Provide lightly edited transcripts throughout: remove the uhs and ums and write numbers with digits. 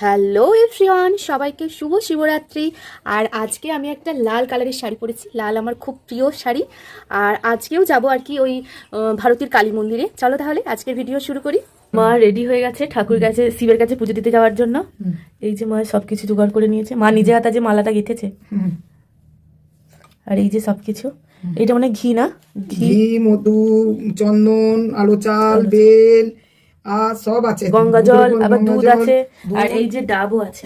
Hello everyone, সবাইকে শুভ শিবরাত্রি। আর আজকে আমি একটা লাল কালারের শাড়ি পরেছি। লাল আমার খুব প্রিয় শাড়ি। আর আজকেও যাব আর কি ওই ভারতীর কালী মন্দিরে। চলো তাহলে আজকের ভিডিও শুরু করি। মা রেডি হয়ে গেছে ঠাকুর কাছে, শিবের কাছে পুজো দিতে যাওয়ার জন্য। এই যে মা সবকিছু জোগাড় করে নিয়েছে। মা নিজে হাতে যে মালাটা গেঁথেছে। আর এই যে সবকিছু, এটা মানে ঘি না, ঘি, মধু, চন্দন, আলো চাল, বেল আর সব আছে, গঙ্গা জল, আবার দুধ আছে, আর এই যে ডাবও আছে।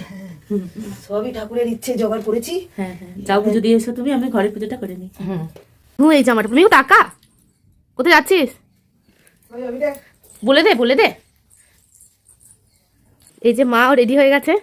সবই ঠাকুরের ইচ্ছে জোগাড় করেছি। হ্যাঁ হ্যাঁ, যাও পুজো দিয়ে এসো তুমি, আমি ঘরে পুজোটা করে নিই। এই জামাটা তুমিও টাকা কোথায় যাচ্ছিস বলে দে বলে দে। এই যে মা রেডি হয়ে গেছে।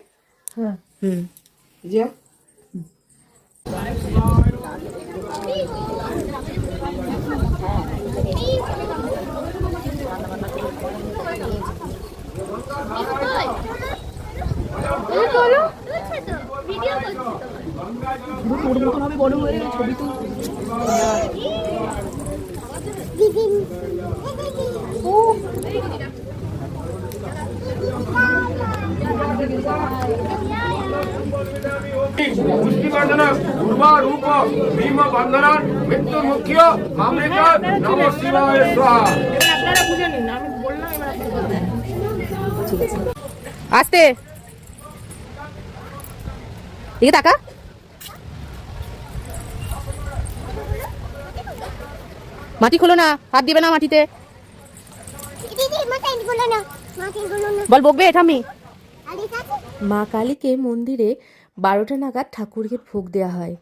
আস্তে দিকে টাকা। মাটি খোলো না, হাত দিবে না মাটিতে। বল বকবে এটা আমি। মা কালীকে মন্দিরে 12টা নাগাদ ঠাকুরকে ভোগ দেওয়া হয়।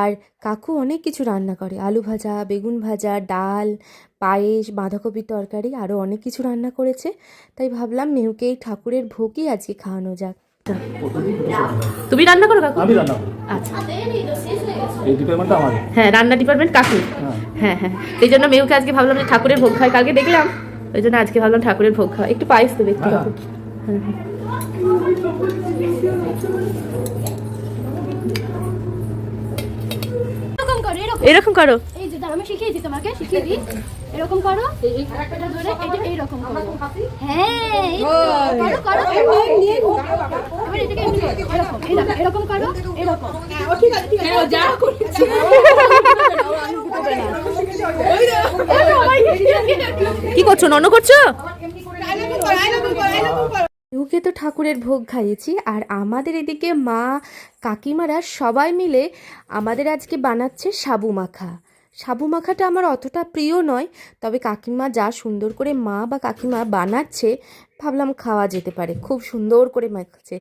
আর কাকু অনেক কিছু রান্না করে, আলু ভাজা, বেগুন ভাজা, ডাল, পায়েস, বাঁধাকপির তরকারি, আরও অনেক কিছু রান্না করেছে। তাই ভাবলাম মেহুকে এই ঠাকুরের ভোগই আজকে খাওয়ানো যাক। তুমি রান্না করো কাকু? আমি রান্না করি। আচ্ছা, এই ডিপার্টমেন্টটা আমার। হ্যাঁ, রান্না ডিপার্টমেন্ট কাকু। হ্যাঁ হ্যাঁ, এই জন্য মেহুকে আজকে ভাবলাম যে ঠাকুরের ভোগ খাই, কালকে দেখলাম, ওই জন্য আজকে ভাবলাম ঠাকুরের ভোগ খাওয়া। একটু পায়েস দেবে একটু কাকু। হ্যাঁ হ্যাঁ, এরকম করো। এই যে দাঁড়া, আমি শিখিয়ে দিই তোমাকে, শিখিয়ে দিই। এরকম করো, এই হাতটা ধরে এই যে এইরকম করো। হ্যাঁ, এই তো করো করো। এবার এটাকে এমনি এরকম এরকম করো, এরকম। ঠিক আছে ঠিক আছে, যা করছি। কি করছো, নন করছো? মেহুকে তো ঠাকুরের ভোগ খাইয়েছি, আর আমাদের এদিকে মা কাকিমারা সবাই মিলে আমাদের আজকে বানাচ্ছে সাবু মাখা। সাবু মাখাটা আমার অতটা প্রিয় নয়, তবে কাকিমা যা সুন্দর করে মা বা কাকিমা বানাচ্ছে, ভাবলাম খাওয়া যেতে পারে। খুব সুন্দর করে মাখাচ্ছে।